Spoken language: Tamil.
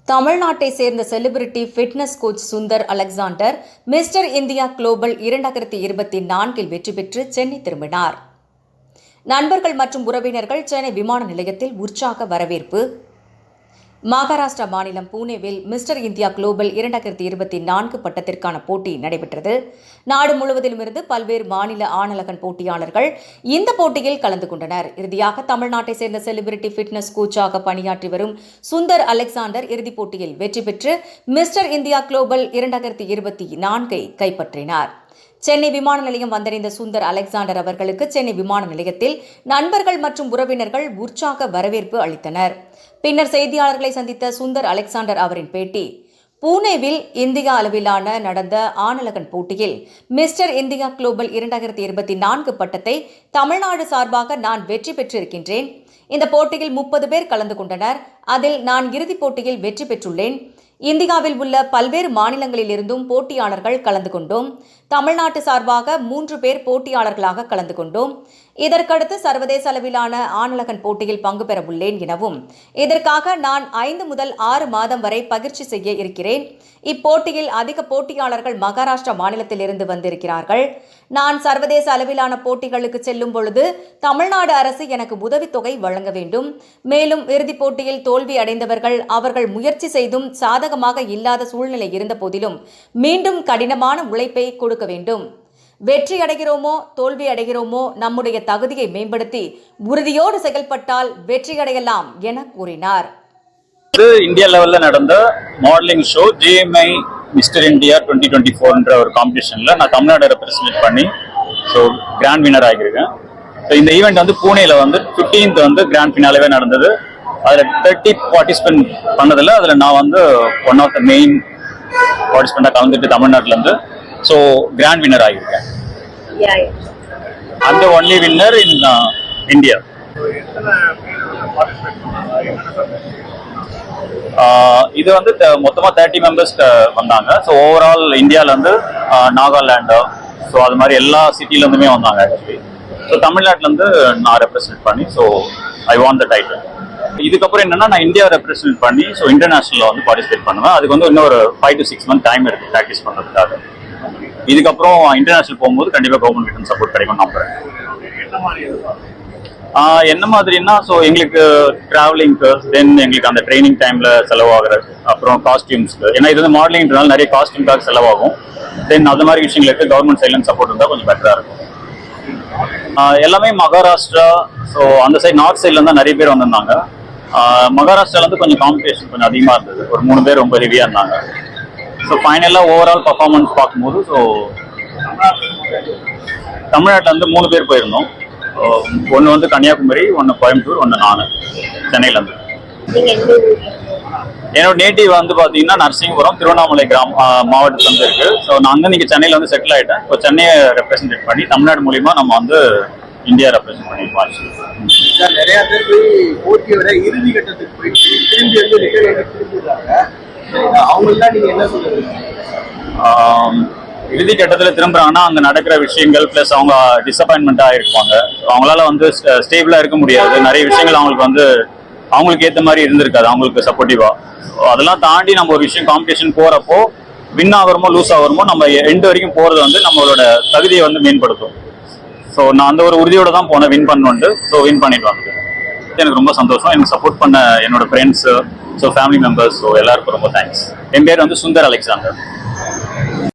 தமிழ்நாட்டை சேர்ந்த celebrity fitness coach Sundar Alexander mister India global 2024 வெற்றி பெற்று சென்னை திரும்பினார். நண்பர்கள் மற்றும் உறவினர்கள் சென்னை விமான நிலையத்தில் உற்சாக வரவேற்பு. மகாராஷ்டிரா மாநிலம் பூனேவில் மிஸ்டர் இந்தியா குளோபல் 2024 பட்டத்திற்கான போட்டி நடைபெற்றது. நாடு முழுவதிலுமிருந்து பல்வேறு மாநில ஆணழகன் போட்டியாளர்கள் இந்த போட்டியில் கலந்து கொண்டனர். இறுதியாக தமிழ்நாட்டை சேர்ந்த செலிபிரிட்டி ஃபிட்னஸ் கோச்சாக பணியாற்றி வரும் சுந்தர் அலெக்சாண்டர் இறுதிப் போட்டியில் வெற்றி பெற்று மிஸ்டர் இந்தியா குளோபல் 2024 கைப்பற்றினார். சென்னை விமான நிலையம் வந்தடைந்த சுந்தர் அலெக்சாண்டர் அவர்களுக்கு சென்னை விமான நிலையத்தில் நண்பர்கள் மற்றும் உறவினர்கள் உற்சாக வரவேற்பு அளித்தனர். பின்னர் செய்தியாளர்களை சந்தித்த சுந்தர் அலெக்சாண்டர் அவரின் பேட்டி: பூனேவில் இந்தியா அளவிலான நடந்த ஆணழகன் போட்டியில் மிஸ்டர் இந்தியா குளோபல் 2024 பட்டத்தை தமிழ்நாடு சார்பாக நான் வெற்றி பெற்றிருக்கின்றேன். இந்த போட்டியில் 30 பேர் கலந்து கொண்டனர். அதில் நான் இறுதிப் போட்டியில் வெற்றி பெற்றுள்ளேன். இந்தியாவில் உள்ள பல்வேறு மாநிலங்களிலிருந்தும் போட்டியாளர்கள் கலந்து கொண்டோம். தமிழ்நாட்டு சார்பாக 3 பேர் போட்டியாளர்களாக கலந்து கொண்டோம். இதற்கடுத்து சர்வதேச அளவிலான ஆணழகன் போட்டியில் பங்கு பெற உள்ளேன் எனவும், இதற்காக நான் 5 முதல் 6 மாதம் வரை பயிற்சி செய்ய இருக்கிறேன். இப்போட்டியில் அதிக போட்டியாளர்கள் மகாராஷ்டிரா மாநிலத்திலிருந்து வந்திருக்கிறார்கள். நான் சர்வதேச அளவிலான போட்டிகளுக்கு செல்லும் பொழுது தமிழ்நாடு அரசு எனக்கு உதவித்தொகை வழங்க வேண்டும். மேலும் இறுதிப் போட்டியில் தோல்வி அடைந்தவர்கள் அவர்கள் முயற்சி செய்தும் சாதகமாக இல்லாத சூழ்நிலை இருந்த போதிலும் மீண்டும் கடினமான உழைப்பை கொடுக்க வேண்டும். வெற்றி அடைகிறோமோ தோல்வி அடைகிறோமோ நம்முடைய தகுதியை மேம்படுத்தி உறுதியோடு செயல்பட்டால் வெற்றியடையலாம் என கூறினார். இந்தியா லெவல்ல நடந்த modelling show GMI mister India 2024 ஒரு காம்படிஷன்ல நான் தமிழ்நாடு ரெப்ரசன்ட் பண்ணி கிராண்ட் வின்னர் ஆகியிருக்கேன். இந்த ஈவெண்ட் வந்து பூனேல 15th கிராண்ட் ஃபினாலேவே நடந்தது. அதில் 30 பார்ட்டிசிபென்ட் பண்ணதில்ல. அதில் நான் ஒன் ஆஃப் த மெயின் பார்ட்டிசிபெண்டாக கலந்துட்டு தமிழ்நாட்டிலேருந்து கிராண்ட் வின்னர் ஆகியிருக்கேன். அந்த ஒன்லி வின்னர் இன் இந்தியா. இது மொத்தமாக 30 மெம்பர்ஸ் வந்தாங்க. ஓவரால் இந்தியாவிலேருந்து நாகாலாண்டு அது மாதிரி எல்லா சிட்டிலேருந்துமே வந்தாங்க. ஆக்சுவலி தமிழ்நாட்டிலேருந்து நான் ரெப்ரசன்ட் பண்ணி ஐ வான் த டைட்டில். இதுக்கப்புறம் என்னன்னா நான் இந்தியா ரெப்ரசன்ட் பண்ணி இன்டர்நேஷனலில் பார்ட்டிசிபேட் பண்ணுவேன். அதுக்கு இன்னொரு 5 to 6 months டைம் இருக்குது ப்ராக்டிஸ் பண்ணுறதுக்காக. இதுக்கப்புறம் இன்டர்நேஷனல் போகும்போது கண்டிப்பாக கவர்மெண்ட் கிட்ட சப்போர்ட் கிடைக்கும் நம்புறேன். என்ன மாதிரின்னா எங்களுக்கு டிராவலிங்க்கு, தென் எங்களுக்கு அந்த ட்ரைனிங் டைம்ல செலவாகிறது, அப்புறம் காஸ்டியூம்ஸ்க்கு, ஏன்னா இது மாடலிங்னால நிறைய காஸ்டியூம்காக செலவாகும். தென் அது மாதிரி விஷயங்களுக்கு கவர்மெண்ட் சைட்ல சப்போர்ட் இருந்தால் கொஞ்சம் பெட்டரா இருக்கும். எல்லாமே மகாராஷ்டிரா, அந்த சைட் நார்த் சைட்ல இருந்தா நிறைய பேர் வந்திருந்தாங்க. மகாராஷ்டிரால கொஞ்சம் காம்படிஷன் கொஞ்சம் அதிகமா இருந்தது. ஒரு 3 பேர் ரொம்ப ஹெவியா இருந்தாங்க. ஃபைனலாக ஓவரால் பர்ஃபார்மன்ஸ் பார்க்கும்போது தமிழ்நாட்டில் 3 பேர் போயிருந்தோம். ஒன்று கன்னியாகுமரி, ஒன்று கோயம்புத்தூர், ஒன்று நான் சென்னையிலேருந்து. என்னோட நேட்டிவ் பார்த்தீங்கன்னா நரசிங்கபுரம், திருவண்ணாமலை மாவட்டத்தில் இருக்கு. நான் அங்கே சென்னையில் செட்டில் ஆகிட்டேன். இப்போ சென்னையை ரெப்ரசன்ட் பண்ணி தமிழ்நாடு மூலியமா நம்ம இந்தியா ரெப்ரசன்ட் பண்ணி நிறைய பேர் போய் போட்டியோட இறுதி கட்டத்துக்கு போயிட்டு திரும்பி அவங்களாம் நீங்க என்ன சொல்றீங்க? இறுதி கட்டத்தில் திரும்புறாங்கன்னா அங்கே நடக்கிற விஷயங்கள் ப்ளஸ் அவங்க டிசப்பாயின்மெண்ட்டாக ஆயிருப்பாங்க. அவங்களால ஸ்டேபிளாக இருக்க முடியாது. நிறைய விஷயங்கள் அவங்களுக்கு ஏற்ற மாதிரி இருந்திருக்காது, அவங்களுக்கு சப்போர்ட்டிவா. அதெல்லாம் தாண்டி நம்ம ஒரு விஷயம் காம்படிஷன் போறப்போ வின் ஆகிறோமோ லூஸ் ஆகிறோமோ நம்ம எண்டு வரைக்கும் போறது நம்மளோட தகுதியை மேம்படுத்தும். நான் அந்த ஒரு உறுதியோட தான் போனேன் வின் பண்ணுன்ட்டு. வின் பண்ணிட்டு வந்தேன். எனக்கு ரொம்ப சந்தோஷம். எனக்கு சப்போர்ட் பண்ண என்னோட ஃப்ரெண்ட்ஸ், ஃபேமிலி மெம்பர்ஸ், எல்லாருக்கும் ரொம்ப தேங்க்ஸ். என் பேர் சுந்தர் அலெக்சாண்டர்.